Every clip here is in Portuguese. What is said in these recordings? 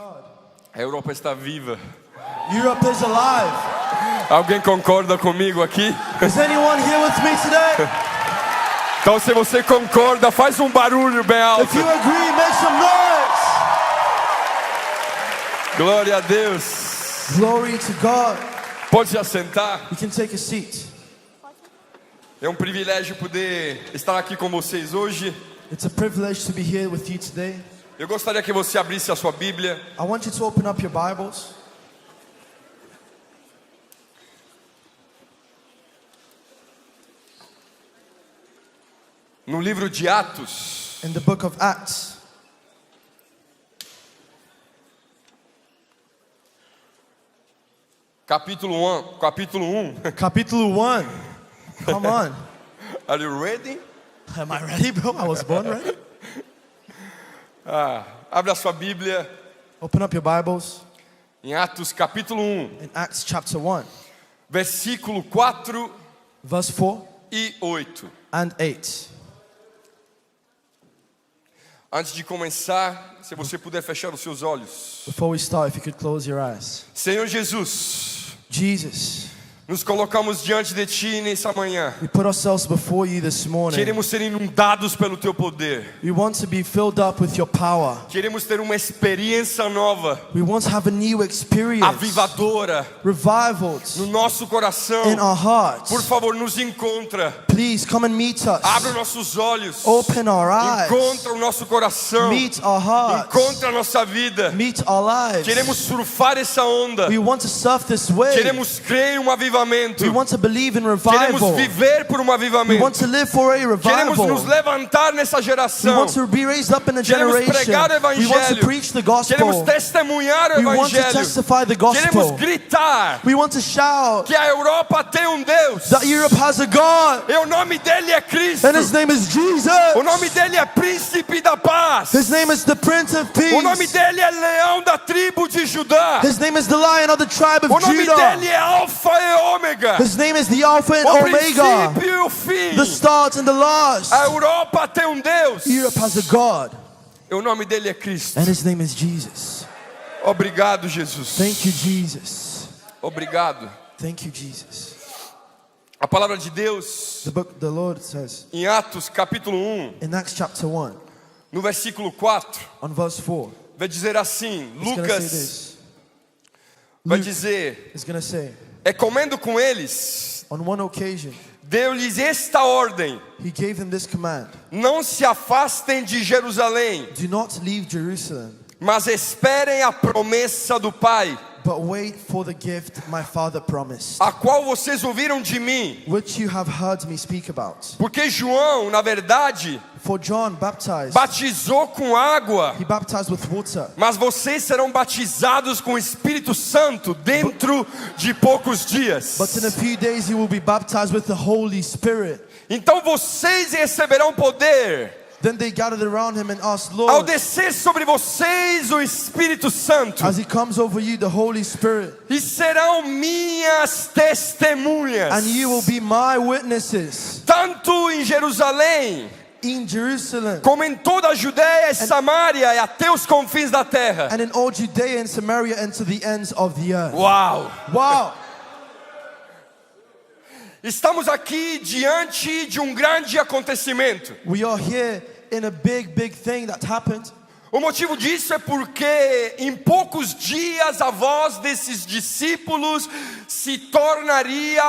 A Europa está viva. Europe is alive. Alguém concorda comigo aqui? Is anyone here with me today? Então se você concorda, faz um barulho bem alto. If you agree, make some noise. Glória a Deus. Glory to God. Pode se assentar. You can take a seat. É um privilégio poder estar aqui com vocês hoje. It's a privilege to be here with you today. Eu gostaria que você abrisse a sua Bíblia. I want you to open up your Bibles. No livro de Atos. In the book of Acts. Capítulo 1. Capítulo 1. Come on. Are you ready? Am I ready, bro? I was born ready. Abre a sua Bíblia Open up your Bibles. em Atos capítulo 1. In Acts chapter 1. Versículo 4 Verse 4 e 8. and 8. Antes de começar, se você puder fechar os seus olhos. Before we start, if you could close your eyes. Senhor Jesus, Jesus, nos colocamos diante de Ti nessa manhã. we put ourselves before you this morning. Queremos ser inundados pelo Teu poder. We want to be filled up with your power. Queremos ter uma experiência nova, We want to have a new experience. avivadora, Revivals no nosso coração. in our hearts. Por favor, nos encontra. Please come and meet us. Abre os nossos olhos. Open our eyes. Encontra o nosso coração. Meet our hearts. Encontra a nossa vida. Meet our lives. Queremos surfar essa onda. We want to surf this wave. Queremos crer em um avivamento. We want to believe in Queremos revival. viver por um We avivamento. want to live for a Queremos nos revival. levantar nessa We geração. want to be raised up in a Queremos generation. pregar o We want to evangelho. preach the Queremos gospel. testemunhar o We want to evangelho. testify the Queremos gospel. gritar We want to shout que a Europa tem um Deus. that Europe has a God. E o nome dele é Cristo. And his name is Jesus. O nome dele é Príncipe da Paz. His name is the Prince of O nome Peace. dele é Leão da tribo de Judá. His name is the Lion of the tribe O of nome Judah. dele é Alfa e Ômega. His name is the Alpha and O Omega, princípio e o fim. the start and the last. A Europa tem um Deus. Europe has a God, E o nome dele é Cristo. and his name is Jesus. Obrigado, Jesus. Thank you, Jesus. Obrigado. Thank you, Jesus. A palavra de Deus The Lord says em Atos capítulo 1, in Acts chapter 1, no versículo 4, on verse 4, vai dizer assim, it's going to say Lucas this. vai Luke dizer, is going to say, é comendo com eles, on one occasion, deu-lhes esta ordem: he gave them this command: não se afastem de Jerusalém, do not leave Jerusalem, mas esperem a promessa do Pai, but wait for the gift my Father promised, a qual vocês ouviram de mim. which you have heard me speak about. Porque João, na verdade, For John baptized, batizou com água, he baptized with water, mas vocês serão batizados com o Espírito Santo dentro de poucos dias. but in a few days you will be baptized with the Holy Spirit. Então vocês receberão poder Then they gathered around him and asked, ao Lord, descer sobre vocês o Espírito Santo, as he comes over you, the Holy Spirit, e serão minhas testemunhas, and you will be my witnesses tanto em Jerusalém, in Jerusalem, como em toda a Judéia e Samaria e até os confins da terra. and in all Judea and Samaria and to the ends of the earth. Uau! Wow! Estamos aqui diante de um grande acontecimento. We are here in a big thing that happened. O motivo disso é porque em poucos dias a voz desses discípulos se tornaria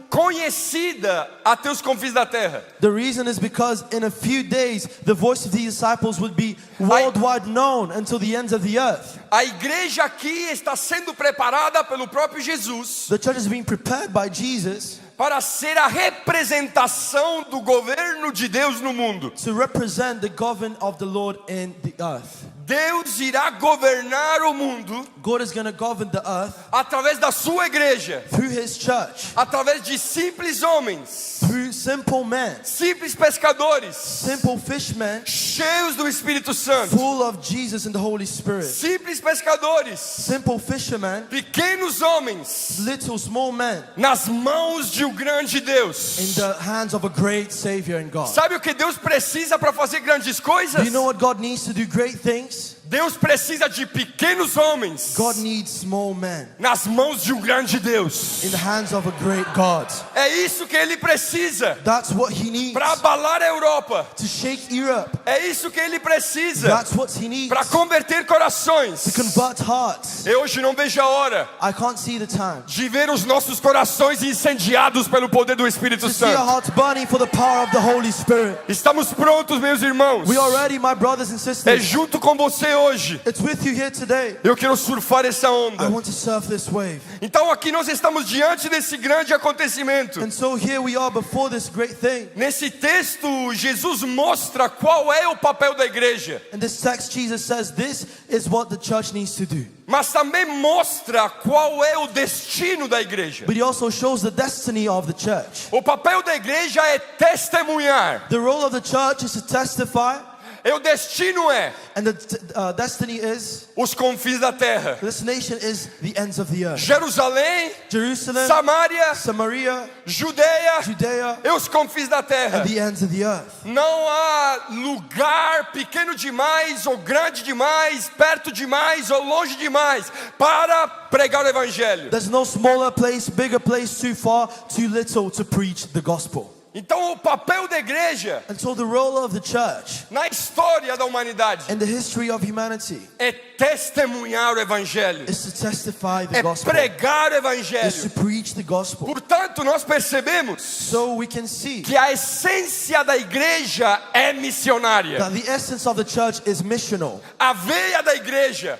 conhecida até os confins da terra. The reason is because in a few days the voice of the disciples would be worldwide known until the ends of the earth. A igreja aqui está sendo preparada pelo próprio Jesus The church is being prepared by Jesus para ser a representação do governo de Deus no mundo. to represent the government of the Lord in the earth. Deus irá governar o mundo God is going to govern the earth através da sua igreja, through his church, através de simples homens, through simple men, simples pescadores, simple fishermen, cheios do Espírito Santo, full of Jesus and the Holy Spirit. simples pescadores, Simple fishermen, pequenos homens, little small men nas mãos de um grande Deus. in the hands of a great Savior and God. Sabe o que Deus precisa para fazer grandes Do coisas? you know what God needs to do great things? Deus precisa de pequenos homens God needs small men nas mãos de um grande Deus. in the hands of a great God. É isso que Ele precisa That's what he needs para abalar a Europa. to shake Europe. É isso que Ele precisa That's what he needs para converter corações. to convert hearts. Eu hoje não vejo a hora I can't see the time de ver os nossos corações incendiados pelo poder do Espírito to see our Santo. hearts burning for the power of the Holy Spirit. Estamos prontos, meus irmãos. We are ready, my brothers and É sisters. junto com você hoje. It's with you here today. Eu quero surfar essa I onda. want to surf this wave. Então aqui nós estamos diante desse grande acontecimento. And so here we are before this great thing. Nesse texto, Jesus mostra qual é o papel da igreja, In this text, Jesus says this is what the church needs to do. mas também mostra qual é o destino da igreja. But he also shows the destiny of the church. O papel da igreja é testemunhar. The role of the church is to testify, E o destino é and the destiny is, os confins da terra. the destination is the ends of the earth. Jerusalém, Jerusalem, Samaria, Samaria, Judeia Judea, e os confins da terra. and the ends of the earth. Não há lugar pequeno demais ou grande demais, perto demais ou longe demais para pregar o evangelho. There's no smaller place, bigger place, too far, too little to preach the gospel. Então o papel da igreja And so the role of the church na história da humanidade in the history of humanity é testemunhar o evangelho, is to testify the é gospel, pregar o is to evangelho. preach the gospel. Portanto, nós percebemos So we can see que a essência da igreja é missionária. that the essence of the church is missional. A veia da igreja,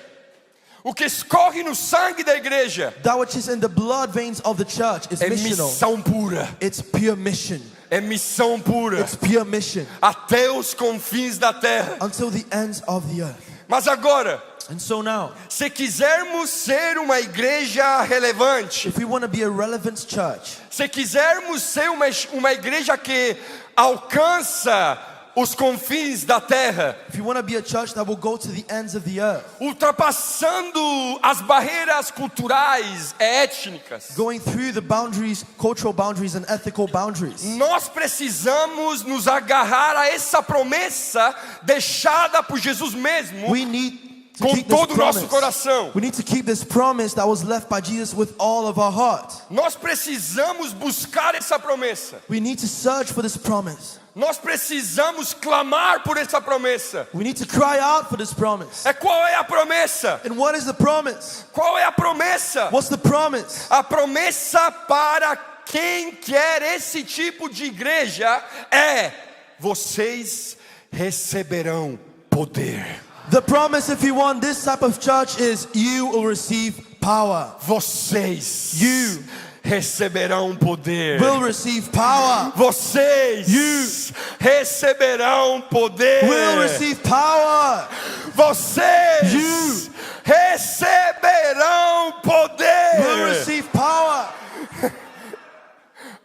o que escorre no sangue da igreja, That which is in the blood veins of the church is é missional. missão pura. It's pure mission. É missão pura It's pure mission até os confins da terra. until the ends of the earth. Mas agora, And so now, se quisermos ser uma igreja relevante, if we want to be a relevant church, se quisermos ser uma igreja que alcança os confins da terra, if you want to be a church that will go to the ends of the earth, ultrapassando as barreiras culturais e étnicas, going through the boundaries, cultural boundaries and ethical boundaries, nós precisamos nos agarrar a essa promessa deixada por Jesus mesmo we need to com keep this todo o nosso promise. coração. We need to keep this promise that was left by Jesus with all of our heart. Nós precisamos buscar essa promessa. We need to search for this promise. Nós precisamos clamar por essa promessa. We need to cry out for this promise. Qual é a promessa? And what is the promise? Qual é a promessa? What's the promise? A promessa para quem quer esse tipo de igreja é: vocês receberão poder. The promise, if you want this type of church, is you will receive power. Vocês You receberão poder. will receive power. Vocês receberão poder. Will receive power. Vocês receberão poder. Will receive power.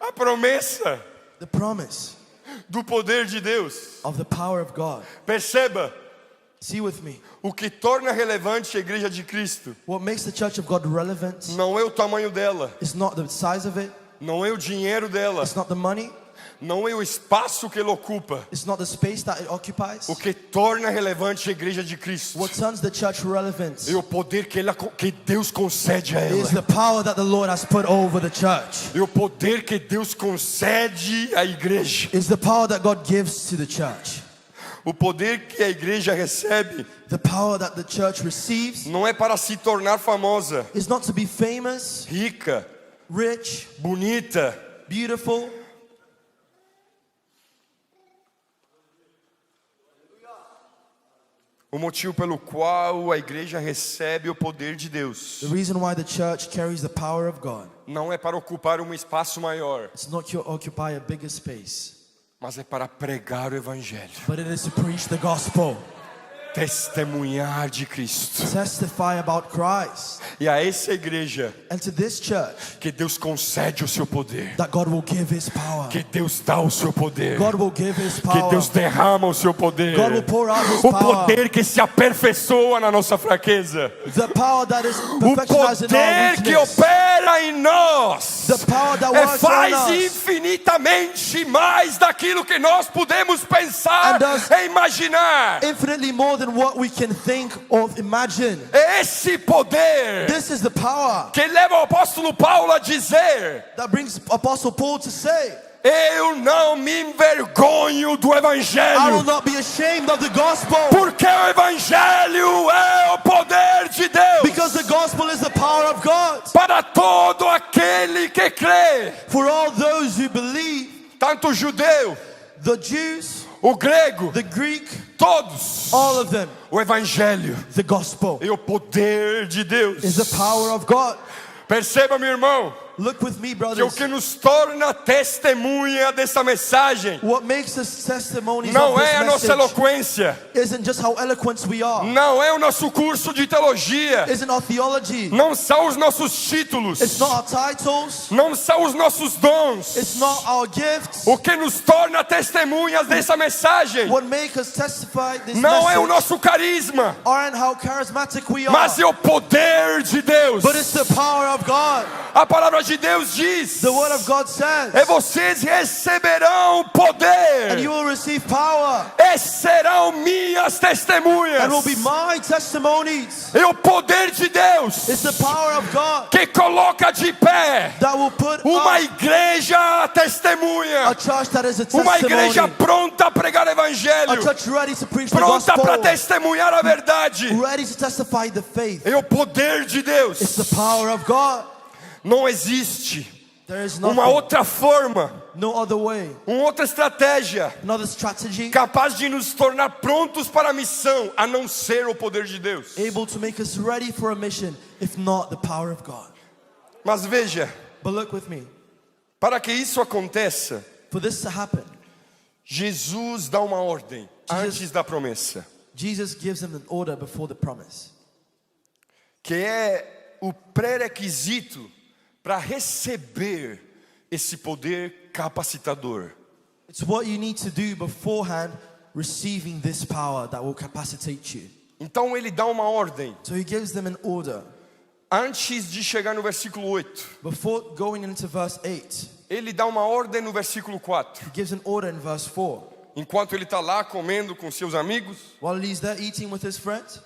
A promessa The promise do poder de Deus. of the power of God. Perceba, See with me. o que torna relevante a igreja de Cristo What makes the church of God relevant não é o tamanho dela, is not the size of it, não é o dinheiro dela, it's not the money, não é o espaço que ela ocupa. it's not the space that it occupies. O que torna relevante a igreja de Cristo What turns the church relevant é o poder que Deus concede a ela. is the power that the Lord has put over the church. É o poder que Deus concede à igreja. Is the power that God gives to the church. O poder que a igreja recebe The power that the church receives não é para se tornar famosa, is not to be famous, rica, rich, bonita. beautiful. O motivo pelo qual a igreja recebe o poder de Deus The reason why the church carries the power of God, não é para ocupar um espaço maior, it's not to occupy a bigger space, mas é para pregar o evangelho, but it is to preach the gospel, testemunhar de Cristo. testify about Christ. E a essa igreja And to this church, que Deus concede o seu poder, that God will give His power. que Deus dá o seu poder, God will give His que power. Deus derrama o seu poder, God will pour out His o power. poder que se aperfeiçoa na nossa fraqueza, The power that is o perfectionized in our poder que weakness. opera em nós The power that works on faz us. infinitamente mais daquilo que nós podemos pensar And does e imaginar. Infinitely more than than what we can think or imagine. É esse poder This is the power que leva o apóstolo Paulo a dizer: that brings Apostle Paul to say, eu não me envergonho do I will evangelho, not be ashamed of the gospel, porque o evangelho é o poder de Deus because the gospel is the power of God para todo aquele que crê, for all those who believe, tanto o judeu, the Jews, o grego, the Greek, todos. all of them. O evangelho The gospel é o poder de Deus. is the power of God. Perceba, meu irmão, Look with me, que o brothers. que nos torna testemunha dessa mensagem What makes us testimonies não of é a this nossa message eloquência, isn't just how eloquent we are, não é o nosso curso de teologia, isn't our theology, não são os nossos títulos, it's not our titles, não são os nossos dons. it's not our gifts. O que nos torna testemunhas dessa mensagem What makes us testify this não é o message nosso carisma, aren't how charismatic we are, mas é o poder de Deus. but it's the power of God. A palavra de Deus diz: The word of God says, vocês receberão poder and you will receive power, e serão minhas testemunhas. and will be my testimonies. É o poder de Deus It's the power of God que coloca de pé that will put uma up igreja testemunha, a church that is a uma igreja testimony, pronta a pregar a evangelho, church ready to preach the pronta para gospel, testemunhar a verdade. ready to testify the faith. É o poder de It's Deus. the power of God. Não existe There is uma nothing, outra forma, no other way, uma outra estratégia another strategy capaz de nos tornar prontos para a missão, a não ser o poder de Deus. able to make us ready for a mission, if not the power of God. Mas veja, But look with me, para que isso aconteça, for this to happen, Jesus dá uma ordem antes da promessa, Jesus gives them an order before the promise, que é o pré-requisito para receber esse poder capacitador. It's what you need to do beforehand, receiving this power that will capacitate you. Então ele dá uma ordem So he gives them an order. antes de chegar no versículo 8. Before going into verse 8, Ele dá uma ordem no versículo 4. he gives an order in verse 4. Enquanto ele está lá comendo com seus amigos, While he's there eating with his friends,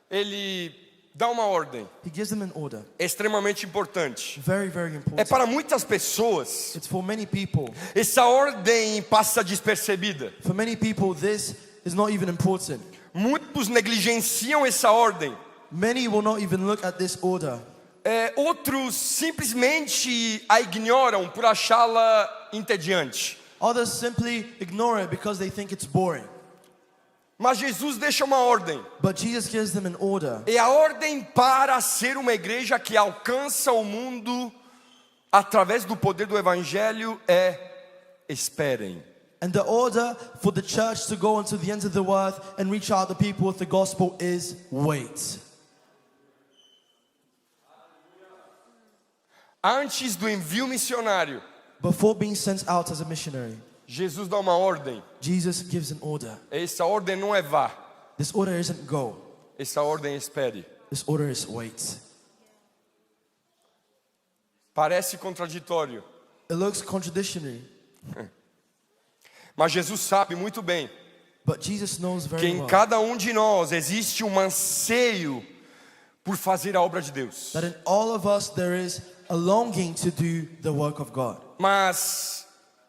ele dá uma ordem he gives them an order. extremamente importante. Very, very É important. para muitas pessoas, It's for many people. essa ordem passa despercebida. For many people, this is not even important. Muitos negligenciam essa ordem. Many will not even look at this order. Outros simplesmente a ignoram por achá-la entediante. Others simply ignore it because they think it's boring. Mas Jesus deixa uma ordem. But Jesus gives them an order. E a ordem para ser uma igreja que alcança o mundo através do poder do evangelho é: esperem. And the order for the church to go into the ends of the earth and reach out the people with the gospel is wait. Antes do envio missionário, Before being sent out as a missionary, Jesus dá uma ordem. Jesus gives an order. Essa ordem não é vá, This order isn't go. essa ordem é espere. This order is wait. Parece contraditório, It looks contradictory, mas Jesus sabe muito bem but Jesus knows que very em well cada um de nós existe um anseio por fazer a obra de Deus. that in all of us there is a longing to do the work of God. Mas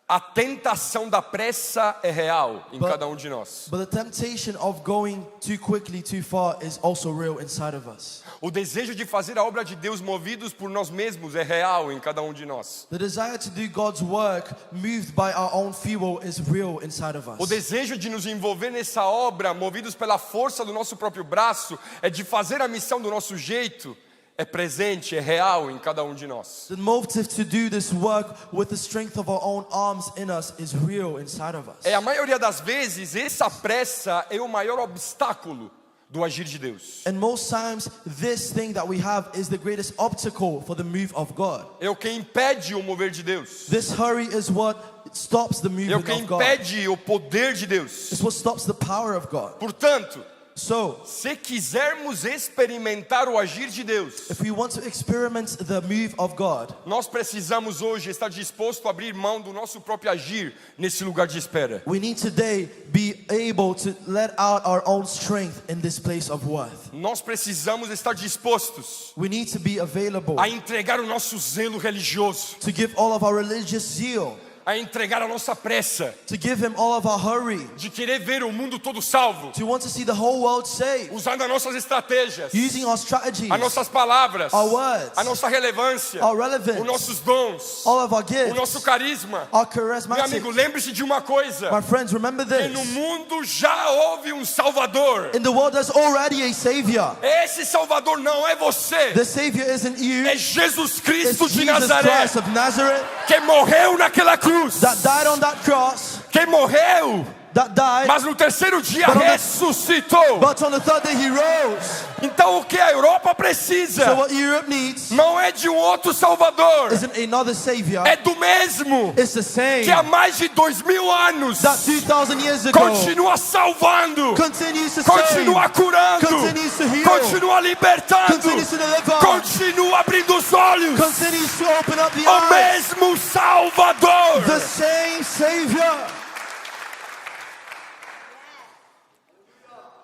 a tentação da pressa é real em cada um de nós. But the temptation of going too quickly, too far is also real inside of us. O desejo de fazer a obra de Deus movidos por nós mesmos é real em cada um de nós. The desire to do God's work moved by our own fuel is real inside of O us. desejo de nos envolver nessa obra, movidos pela força do nosso próprio braço, é de fazer a missão do nosso jeito, é presente, é real em cada um de nós. The motive to do this work with the strength of our own arms in us is real inside of us. A maioria das vezes, essa pressa é o maior obstáculo do agir de Deus. And most times, this thing that we have is the greatest obstacle for the move of God. É o que impede o mover de Deus. This hurry is what stops the É o movement que of God. impede o poder de Deus. It's what stops the power of God. Portanto, So, se quisermos experimentar o agir de Deus, if we want to experiment the move of God, nós precisamos hoje estar disposto a abrir mão do nosso próprio agir nesse lugar de espera. we need today be able to let out our own strength in this place of worth. Nós precisamos estar dispostos We need to be available a entregar o nosso zelo religioso, to give all of our religious zeal, a entregar a nossa pressa to give Him all of our hurry, de querer ver o mundo todo salvo, to want to see the whole world saved, usando as nossas estratégias, using our strategies, as nossas palavras, our words, a nossa relevância, our os relevance, nossos dons, all of our o nosso gifts, carisma. our Meu amigo, charismatic. lembre-se de uma coisa: My friends, remember que no this. mundo já houve um Salvador. In the world there's already a Savior. Esse Salvador não é você, The Savior isn't you. é Jesus It's Cristo de Jesus Nazaré, Christ of Nazareth que morreu naquela cruz, that died on that cross, que morreu, that died, mas no terceiro dia But on the- ressuscitou. but on the third day He rose. Então o que a Europa So precisa what Europe needs não é de um outro Salvador, isn't another Savior. é do mesmo It's the same que há mais de 2000 anos that 2,000 years ago continua salvando, continues to save, continua curando, continues to heal, continua libertando, continues to deliver, continua abrindo os olhos. continues to open up the O eyes. mesmo Salvador. The same Savior.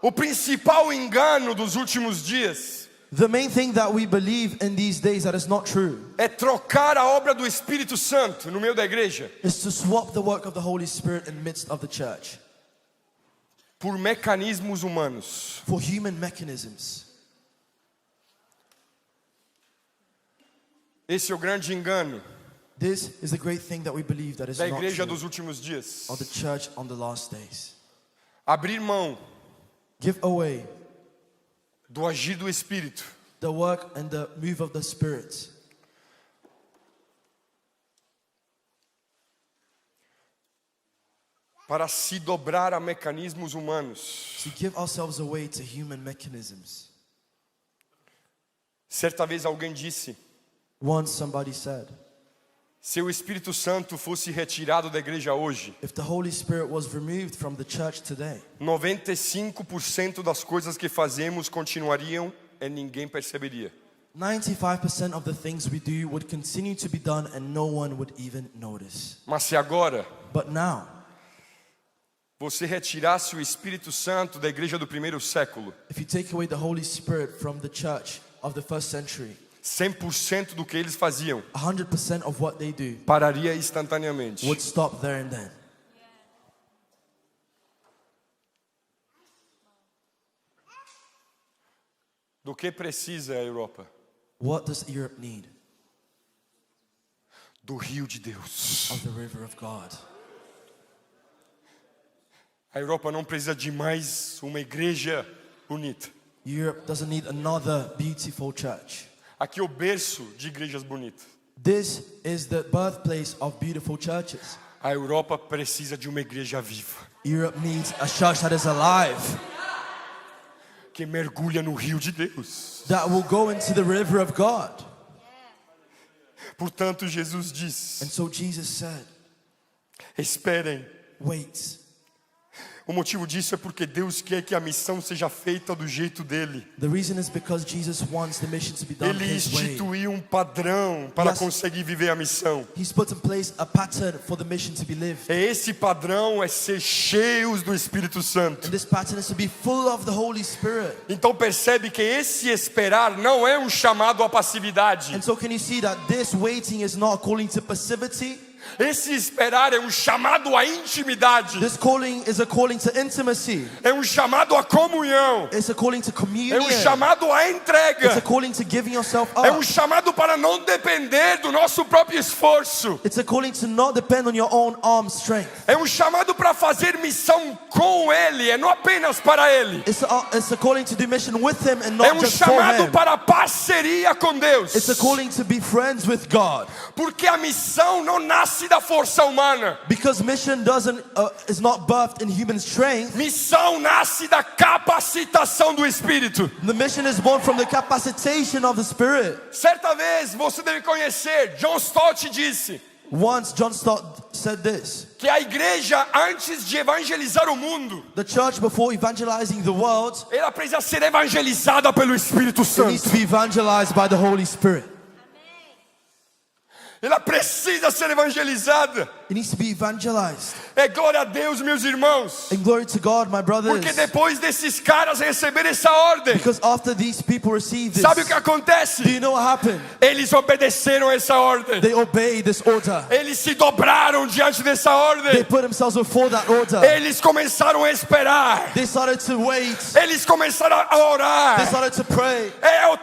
O principal engano dos últimos dias The main thing that we believe in these days that is not true é trocar a obra do Espírito Santo no meio da igreja is to swap the work of the Holy Spirit in the midst of the church por mecanismos humanos. for human mechanisms. Esse é o grande engano This is the great thing that we believe that is da not igreja true dos últimos dias. of the church on the last days. Abrir mão Give away do agir do Espírito the work and the move of the Spirit para se dobrar a mecanismos humanos. to give ourselves away to human mechanisms. Certa vez alguém disse: Once somebody said, se o Espírito Santo fosse retirado da igreja hoje, if the Holy Spirit was removed from the church today, 95% das coisas que fazemos continuariam e ninguém perceberia. 95% of the things we do would continue to be done and no one would even notice. Mas se agora But now, você retirasse o Espírito Santo da igreja do primeiro século, if you take away the Holy Spirit from the church of the first century, 100% do que eles faziam 100% of what they do pararia instantaneamente. would stop there and then. Do que precisa a Europa? What does Europe need? Do rio de Deus. Of the river of God. A Europa não precisa de mais uma igreja bonita. Europe doesn't need another beautiful church. Aqui é o berço de igrejas bonitas. This is the birthplace of beautiful churches. A Europa precisa de uma igreja viva, Europe needs a church that is alive, que mergulha no rio de Deus. that will go into the river of God. Portanto, Jesus diz: And so Jesus said, esperem. wait. O motivo disso é porque Deus quer que a missão seja feita do jeito dele. The reason is because Jesus wants the mission to be done Ele His way. instituiu um padrão para Yes. conseguir viver a missão. He's put in place a pattern for the mission to be lived. Esse padrão é ser cheios do Espírito Santo. And this pattern is to be full of the Holy Spirit. Então percebe que esse esperar não é um chamado à passividade. And so can you see that this waiting is not calling to passivity? Esse esperar é um chamado à intimidade. This calling is a calling to intimacy. É um chamado à comunhão. It's a calling to É communion. um chamado à It's a entrega. calling to giving yourself É um up. chamado para não depender do nosso próprio esforço. It's a calling to not depend on your own arm strength. É um chamado para fazer missão com Ele, é não apenas para Ele. It's a calling to do mission with Him and É not um just for chamado Him. para parceria com Deus. It's a calling to be friends with God. Porque a missão não nasce da força humana. Because mission is not birthed in human strength. Missão nasce da capacitação do Espírito. The mission is born from the capacitation of the Spirit. Certa vez você deve conhecer, John Stott disse: Once John Stott said this: que a igreja, antes de evangelizar o mundo, the church, before evangelizing the world, ela precisa ser evangelizada pelo Espírito it needs to Santo. be evangelized by the Holy Spirit. Ela precisa ser evangelizada. It needs to be evangelized. É glória a Deus, meus irmãos. And glory to God, my brothers. Porque depois desses caras receberem essa ordem, Because after these people receive this, sabe o que do acontece? you know what happened? Eles obedeceram essa ordem. They obeyed this order. Eles se dobraram diante dessa They ordem. put themselves before that order. Eles começaram a esperar. They started to wait. Eles começaram a They orar. started to pray.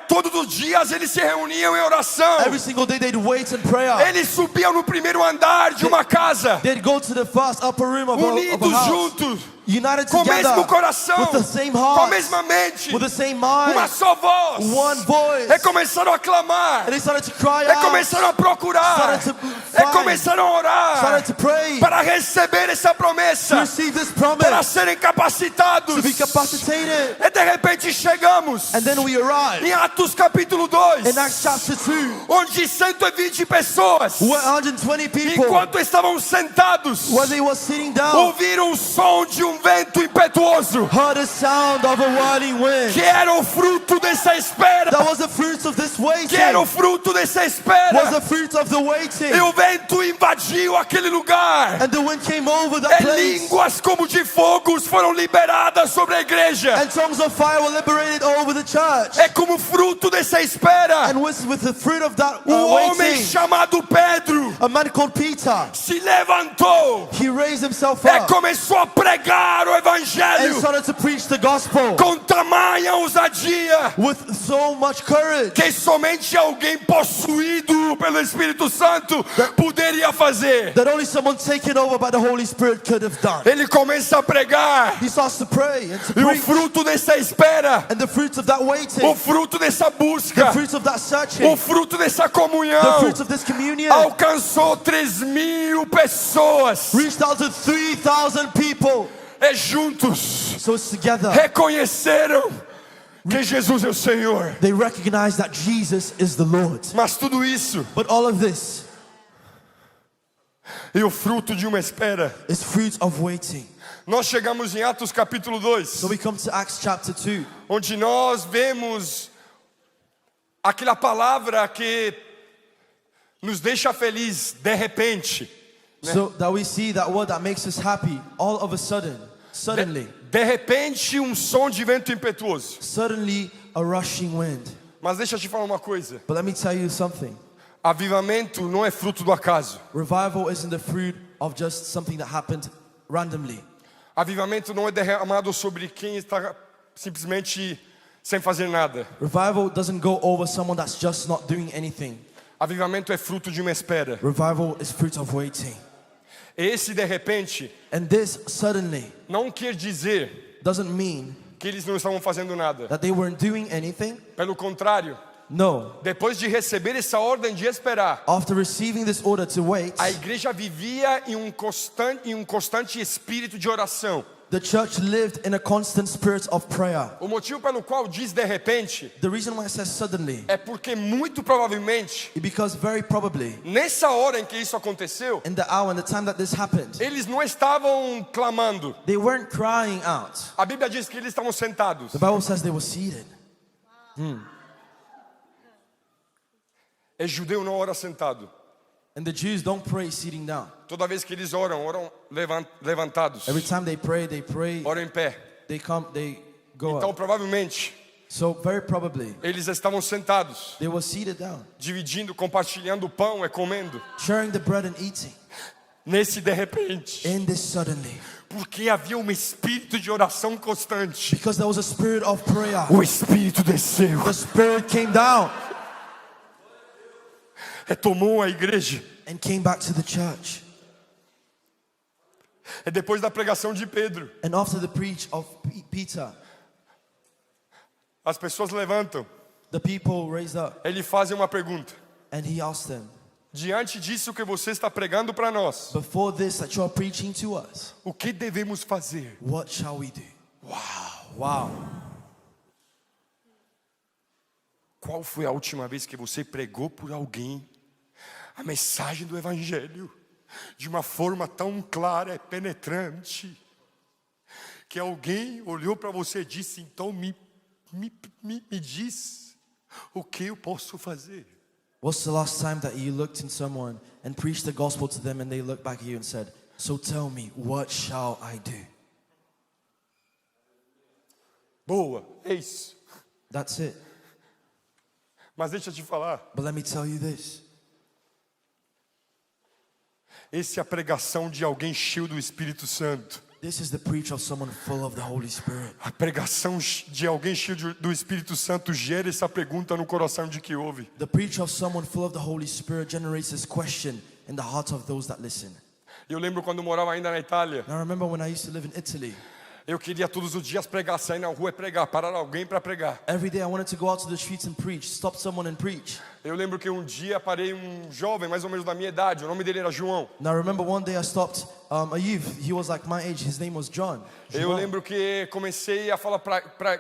Todos os dias eles se reuniam em oração. Every single day they'd wait in prayer. Eles subiam no primeiro andar de uma casa, They'd go to the first upper room of a unidos house, juntos, united com o together, mesmo coração, with the same com a heart, mesma mente, with the same uma mind, só voz. one voice. E começaram a clamar. And they started to cry E out, começaram a procurar. started to E find, começaram a orar started to pray para receber essa to promessa, receive this para promise, serem capacitados. to be capacitated. E de repente chegamos And then we arrived em Atos capítulo 2, in Acts chapter 2, onde 120 pessoas, where 120 people, enquanto estavam sentados, where they were sitting down, ouviram o som de um vento impetuoso, heard a sound of a whirling wind. que era o fruto dessa espera, That was the fruit of this waiting. que era o fruto dessa Was espera. the fruit of the waiting. E o vento invadiu aquele lugar. And the wind came over that E place. línguas como de fogo foram liberadas sobre a igreja. And tongues of fire were liberated over the church. É como fruto dessa espera. And with the fruit of that O homem waiting, chamado Pedro a man called Peter, se levantou he raised himself e up começou a pregar o and evangelho started to preach the gospel com tamanha ousadia with so much courage que somente alguém possuído pelo Espírito Santo poderia fazer. that only someone taken over by the Holy Spirit could have done. Ele começa a pregar He starts to pray and to e o preach. fruto dessa espera, And the fruit of that waiting, o fruto dessa the busca, fruit of that o searching, fruto dessa the comunhão fruit of this communion alcançou 3.000 pessoas. reached out to 3,000 people. E juntos So it's together. reconheceram que Jesus é o Senhor. They recognize that Jesus is the Lord. Mas tudo isso But all of this é o fruto de uma espera. is fruit of waiting. Nós chegamos em Atos capítulo 2, So we come to Acts chapter 2, onde nós vemos aquela palavra que nos deixa feliz de repente. so that we see that word that makes us happy all of a sudden, suddenly, De repente, um som de vento impetuoso. suddenly a rushing wind. Mas deixa eu te falar uma coisa. But let me tell you something. Avivamento não é fruto do acaso. Revival isn't the fruit of just something that happened randomly. Avivamento não é derramado sobre quem está simplesmente sem fazer nada. Revival doesn't go over someone that's just not doing anything. Avivamento é fruto de uma espera. Revival is fruit of waiting. Esse de repente And this suddenly não quer dizer doesn't mean que eles não estavam fazendo nada. that they weren't doing anything. Pelo contrário, No. depois de receber essa ordem de esperar, After receiving this order to wait, a igreja vivia em um constante espírito de oração. the church lived in a constant spirit of prayer. O motivo pelo qual diz de repente The reason why it says suddenly é porque muito provavelmente is because very probably nessa hora em que isso aconteceu, in the hour and the time that this happened, eles não estavam clamando. they weren't crying out. A Bíblia diz que eles estavam sentados. The Bible says they were seated. É judeu não ora sentado. And the Jews don't pray sitting down. Toda vez que eles oram, oram levantados. Every time they pray, Oram em pé. they go Então up. provavelmente So very probably eles estavam sentados, they were seated down, dividindo, compartilhando o pão e comendo. sharing the bread and eating. Nesse de repente, In this suddenly, porque havia um espírito de oração constante. because there was a spirit of prayer, O espírito desceu, the spirit came down retomou a igreja. and came back to the church. É depois da pregação de Pedro, And after the preach of Peter, as pessoas levantam, the people raised up eles fazem uma pergunta. and he asked them, Diante disso que você está pregando para nós, before this that you're preaching to us, o que devemos fazer? what shall we do? Wow. Qual foi a última vez que você pregou por alguém A mensagem do Evangelho, de uma forma tão clara e penetrante, que alguém olhou para você e disse: então me diz o que eu posso fazer. What's the last time that you looked in someone and preached the gospel to them and they looked back at you and said, so tell me, what shall I do? Boa, é isso. That's it. Mas deixa eu te falar, But let me tell you this. essa é a pregação de alguém cheio do Espírito Santo. This is the preach of someone full of the Holy Spirit. A pregação de alguém cheio do Espírito Santo gera essa pergunta no coração de que ouve. The preach of someone full of the Holy Spirit generates this question in the hearts of those that listen. Eu lembro quando morava ainda na Itália. Now I remember when I used to live in Italy. Eu queria todos os dias pregar, sair na rua e pregar, parar alguém para pregar. Every day I wanted to go out to the streets and preach, stop someone and preach. Eu lembro que um dia parei um jovem, mais ou menos da minha idade, o nome dele era João. Now I remember one day I stopped a youth, he was like my age, his name was John. Eu lembro que comecei a falar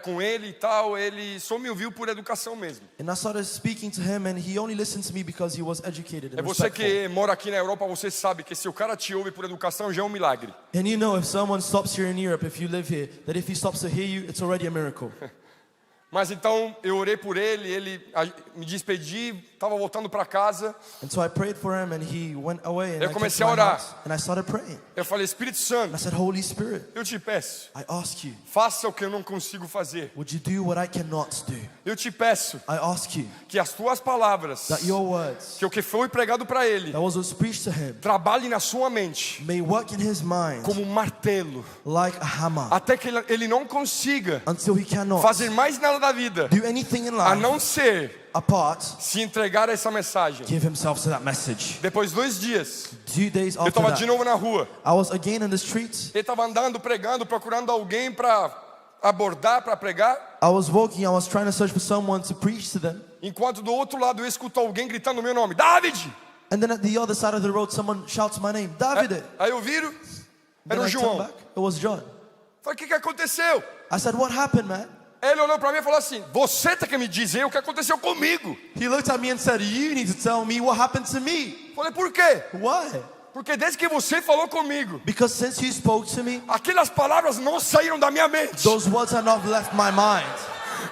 com ele e tal, ele só me ouviu por educação mesmo. And I started speaking to him and he only listened to me because he was educated and É você respectful. que mora aqui na Europa, você sabe que se o cara te ouve por educação já é um milagre. And you know if someone stops here in Europe, if you live here, that if he stops to hear you, it's already a miracle. Mas então eu orei por ele me despedi, estava voltando para casa. And so I prayed for him and he went away and Eu I comecei came to a my orar. house and I started praying. Eu falei: Espírito And I Santo, said, Holy Spirit, eu te peço, I ask you, faça o que eu não consigo fazer. would you do what I cannot do? Eu te peço I ask you que as tuas palavras, that your words, que o que foi pregado para ele, that was preached to him, trabalhe na sua mente may work in his mind como um martelo, like a hammer até que ele não consiga until he cannot fazer mais nada da vida, do anything in a life não ser apart, se entregar a essa mensagem. give himself to that message. Depois de 2 dias, 2 days eu after estava de that, novo na rua. I was again in the streets. Ele estava andando, pregando, procurando alguém para abordar, para pregar. I was walking, I was trying to search for someone to preach to them. Enquanto do outro lado eu escuto alguém gritando o meu nome: David! And then at the other side of the road, someone shouts my name, David. Aí eu viro, Then era o I turn João. back, it was John. Falei: o que aconteceu? I said, what happened, man? Ele olhou para mim e falou assim: você tem que me dizer o que aconteceu comigo. He looked at me and said, you need to tell me what happened to me. Falei: por quê? Why? Porque desde que você falou comigo, Because since you spoke to me, aquelas palavras não saíram da minha mente. those words have not left my mind.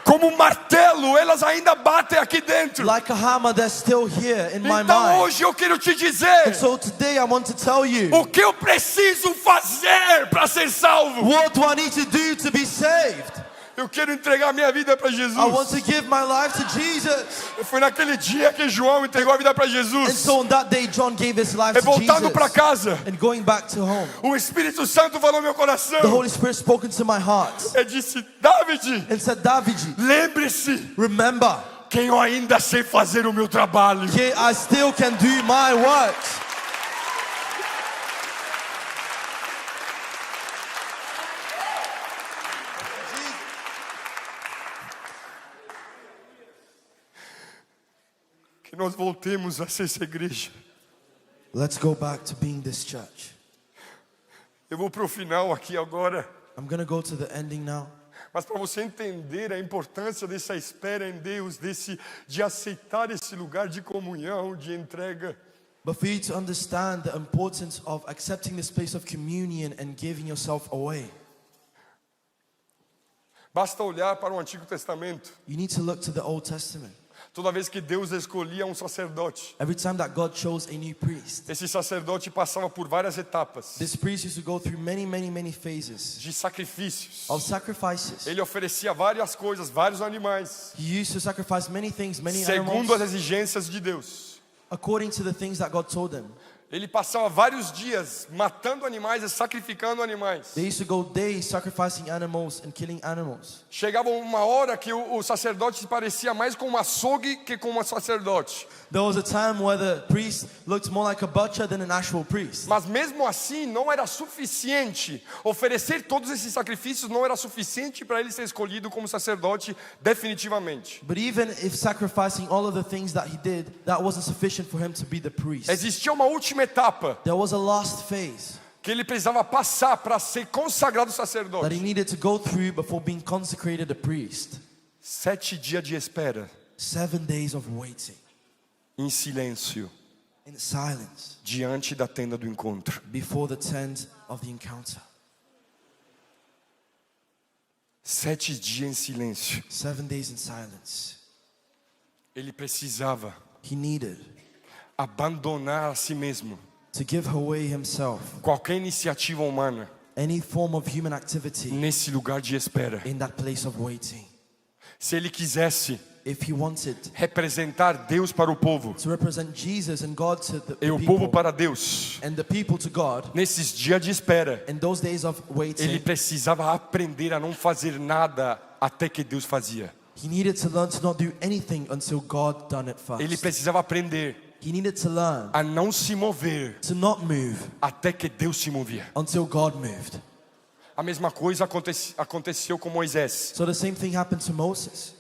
Como um martelo, elas ainda batem aqui dentro. Like a hammer, they're still here in my Então mind. hoje eu quero te dizer So today I want to tell you, o que eu preciso fazer para ser salvo. what do I need to do to be saved? Eu quero entregar minha vida para I want Jesus. to give my life to Jesus. Foi naquele dia que João entregou a vida para And Jesus. so on that day, John gave his life E to voltando para Jesus. casa, And going back to home, o Espírito Santo falou no meu the coração. Holy Spirit spoke into my heart Ele disse: David, and said, David, lembre-se remember, que eu ainda sei fazer o meu trabalho. okay, I still can do my work. Que nós voltemos a ser essa igreja. Let's go back to being this church. Eu vou para o final aqui agora. I'm going to go to the ending now. Mas para você entender a importância dessa espera em Deus, de aceitar esse lugar de comunhão, de entrega. But for you to understand the importance of accepting this place of communion and giving yourself away, Basta olhar para o Antigo Testamento. you need to look to the Old Testament. Toda vez que Deus escolhia um sacerdote, Every time that God chose a new priest, esse sacerdote passava por várias etapas this priest used to go through many phases de sacrifícios. of sacrifices. Ele oferecia várias coisas, vários animais, He used to sacrifice many things, many segundo as animals, exigências de Deus. according to the things that God told him. Ele passava vários dias matando animais e sacrificando animais. They used to go days sacrificing animals and killing animals. Chegava uma hora que o sacerdote se parecia mais com um açougue que com um sacerdote. There was a time where the priest looked more like a butcher than an actual priest. Mas mesmo assim não era suficiente. Oferecer todos esses sacrifícios não era suficiente para ele ser escolhido como sacerdote definitivamente. But even if sacrificing all of the things that he did, that wasn't sufficient for him to be the priest. Existia uma última etapa There was a last phase que ele precisava passar para ser consagrado that he sacerdote. needed to go through before being consecrated a priest. 7 dias de espera 7 days of waiting em silêncio. in silence diante da tenda do encontro. before the tent of the encounter. 7 dias em silêncio. 7 days in silence. Ele precisava He needed abandonar a si mesmo to give away himself, qualquer iniciativa humana any form of human activity nesse lugar de espera. in that place of waiting. Se ele quisesse If he wanted representar Deus para o povo to represent Jesus and God to the e o povo people para Deus, and the people to God, nesses dias de espera, in those days of ele waiting, precisava aprender a não fazer nada até que Deus fazia. he needed to learn to not do anything until God done it Ele first. precisava aprender He needed to learn a não se mover to not move até que Deus se movia. until God moved. A mesma coisa aconteceu com Moisés. So the same thing happened to Moses.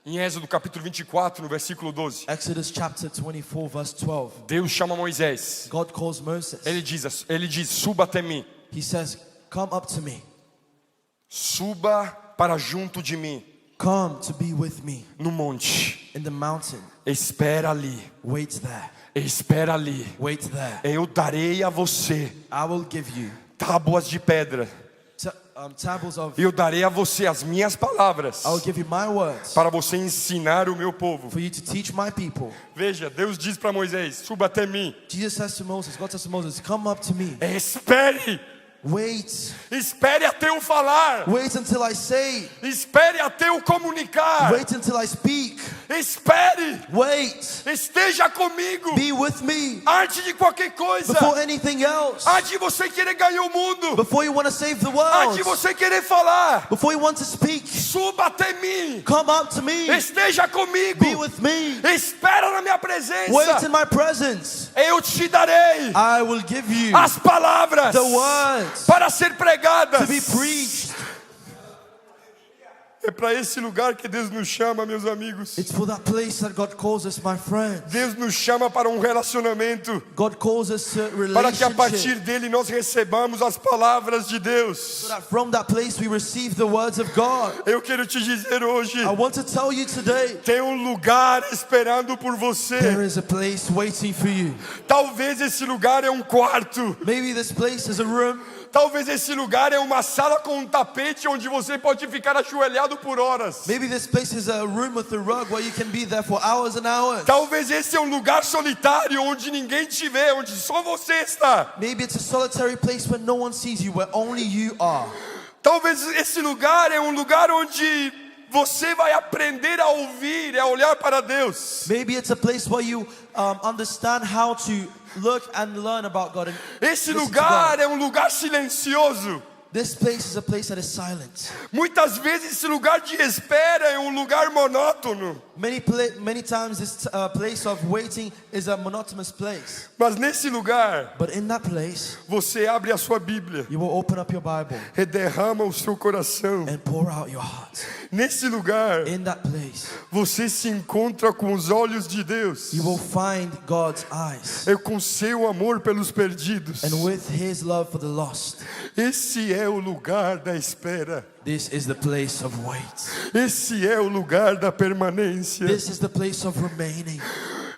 Em Êxodo capítulo 24, no versículo 12, Exodus chapter 24 verse 12. Deus chama Moisés. God calls Moses. Ele diz, suba até mim. He says, "Come up to me. Suba para junto de mim, Come to be with me no monte. in the mountain. Espera ali, Wait there. espera ali. Wait there. Eu darei a você I will give you tábuas de pedra. tables of. Eu darei a você as minhas palavras I will give you my words para você ensinar o meu povo. for you to teach my people." Veja, Deus diz para Moisés, suba até mim. Jesus says to Moses, God says to Moses, "Come up to me. Espere, Wait. espere até eu falar. Wait until I say. Espere até eu comunicar. Wait until I speak. Espere, Wait. esteja comigo Be with me antes de qualquer coisa. before anything else. Antes de você querer ganhar o mundo. Before you want to save the Antes de world. você querer falar. Before you want to speak. Suba até mim. Come up to me. Esteja comigo. Be with me. Espera na minha Wait presença. in my presence. Eu te darei I will give you as palavras the words para ser pregadas. to be preached. É para esse lugar que Deus nos chama, meus amigos. It's for that place that God calls us, my friends. Deus nos chama para um relacionamento, God calls us to para que a partir relationship. dele nós recebamos as palavras de Deus. So that from that place we receive the words of God. Eu quero te dizer hoje, I want to tell you today, tem um lugar esperando por there você. is a place waiting for you. Talvez esse lugar é um quarto. Maybe this place is a room. Talvez esse lugar é uma sala com um tapete onde você pode ficar ajoelhado por horas. Maybe this place is a room with a rug where you can be there for hours and hours. Talvez esse é um lugar solitário onde ninguém te vê, onde só você está. Maybe it's a solitary place where no one sees you, where only you are. Talvez esse lugar é um lugar onde você vai aprender a ouvir, a olhar para Deus. Maybe it's a place where you understand how to look and learn about God. And Esse listen to lugar God. é um lugar silencioso. This place is a place that is silent. Muitas vezes esse lugar de espera é um lugar monótono. Many times this place of waiting is a monotonous place. Mas nesse lugar, But in that place, você abre a sua Bíblia you will open up your Bible e derrama o seu coração. and pour out your heart. Nesse lugar, In that place, você se encontra com os olhos de Deus you will find God's eyes. e com seu amor pelos perdidos. And with His love for the lost, Esse é o lugar da espera. this is the place of wait. Esse é o lugar da permanência. This is the place of remaining.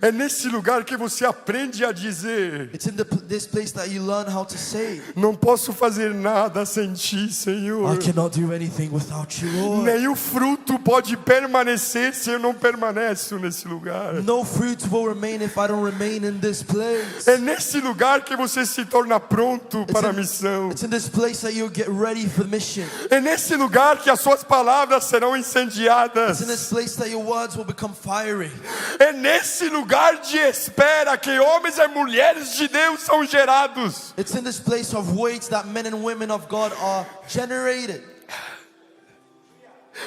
É nesse lugar que você aprende a dizer: It's in this place that you learn how to say, não posso fazer nada sem ti, I Senhor. cannot do anything without you, Lord. Nem o fruto pode permanecer se eu não permaneço nesse lugar. No fruit will remain if I don't remain in this place. É nesse lugar que você se torna pronto para a missão. It's in this place that you get ready for the mission. É nesse lugar que as suas palavras serão incendiadas. It's in this place that your words will become fiery. É nesse lugar de espera que homens e mulheres de Deus são gerados. It's in this place of wait that men and women of God are generated.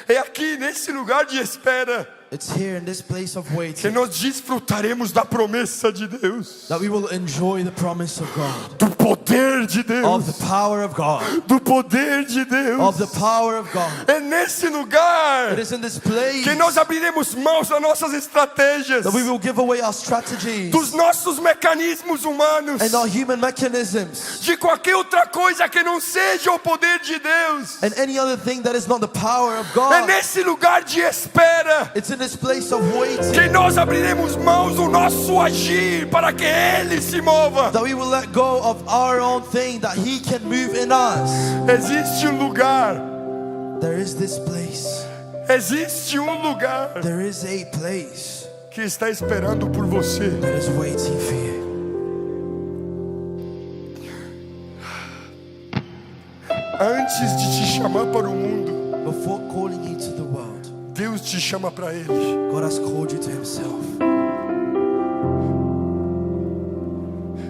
É aqui nesse lugar de espera It's here in this place of que waiting nós desfrutaremos da promessa de Deus, that we will enjoy the promise of God, do poder de of Deus, the power of God, do poder de of Deus. the power of God. É nesse lugar It is in this place que nós abriremos mãos das nossas estratégias, that we will give away our strategies dos nossos mecanismos humanos, and our human mechanisms de qualquer outra coisa que não seja o poder de Deus. and any other thing that is not the power of É God. nesse lugar de espera It's in this place of que waiting nós abriremos mãos do nosso agir para que Ele se mova. That we will let go of our own thing, that He can move in us. Existe um lugar, There is this place. existe um lugar There is a place que está esperando por você. that is waiting for you. Antes de te chamar para o mundo, Before calling you to the world, Deus te chama para Ele. God has called you to Himself.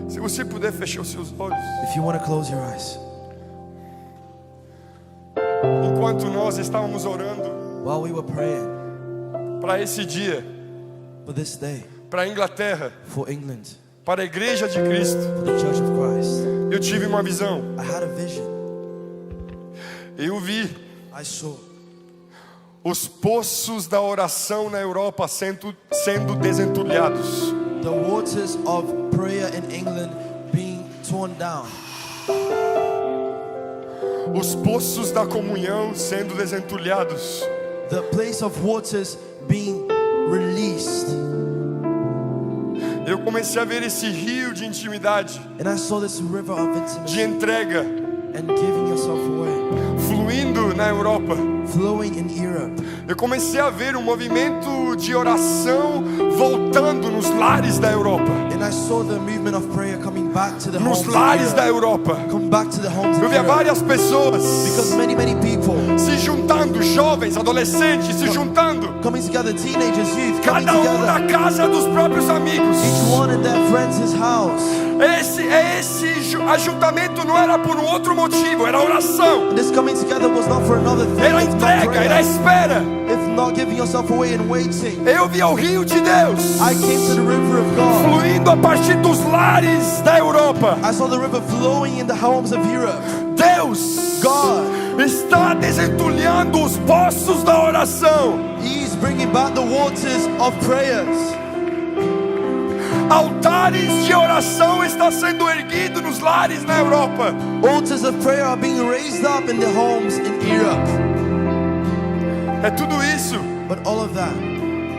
Se você puder fechar os seus olhos, If you want to close your eyes, enquanto nós estávamos orando while we were praying para esse dia, for this day, para a Inglaterra, for England, para a Igreja de Cristo, for the Church of Christ, eu tive uma visão. I had a vision. Eu vi I saw os poços da oração na Europa sendo desentulhados. the waters of prayer in England being torn down. Os poços da comunhão sendo desentulhados. The place of waters being released. Eu comecei a ver esse rio de intimidade, And I saw this river of de intimacy entrega, and giving yourself away, fluindo na Europa. flowing in Europe. Eu comecei a ver um movimento de oração voltando nos lares da Europa. And I saw the movement of prayer coming back to the Nos homes of lares da Europe. Europa. Come back to the homes Eu of via Europe. várias pessoas Because many people se juntando, jovens, adolescentes, se juntando. coming together, teenagers, youth, coming Cada um together. na casa dos próprios amigos. Each one in their friend's house. Esse ajuntamento não era por um outro motivo, era oração, And this coming together was not for another thing. era If not entrega, era prayer, espera. if not giving yourself away and waiting. Eu via o rio de Deus I came to the river of God. fluindo a partir dos lares da Europa. I saw the river flowing in the homes of Europe. Deus God, está desentulhando os poços da oração. He's bringing back the waters of prayers. Altares de oração estão sendo erguidos nos lares na Europa. Altars of prayer are being raised up in the homes in Europe. É tudo isso But all of that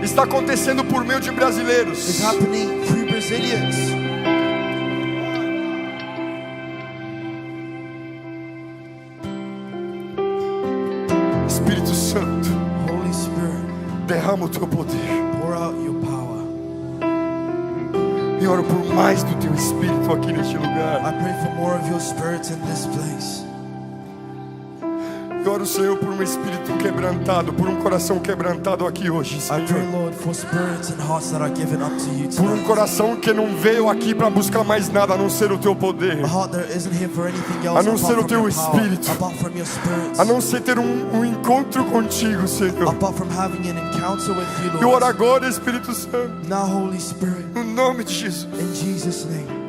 está acontecendo por meio de is brasileiros. happening through Brazilians. Espírito Santo, Holy Spirit, derrama o teu poder. pour out your power. E oro por mais do teu Espírito aqui neste lugar. I pray for more of your spirit in this place. Eu oro, Senhor, por um espírito quebrantado, por um coração quebrantado aqui hoje, I pray, Senhor. Lord, for spirits and hearts that are given up to you Por um tonight. coração que não veio aqui para buscar mais nada a não ser o teu poder, A heart that isn't here for anything a else não ser o apart from teu your power, espírito, apart from your spirit, a não ser ter um encontro contigo, Senhor. apart from having an encounter with you, Eu oro Lord. agora, Espírito Santo, Now, Holy Spirit, no nome de Jesus. in Jesus' name.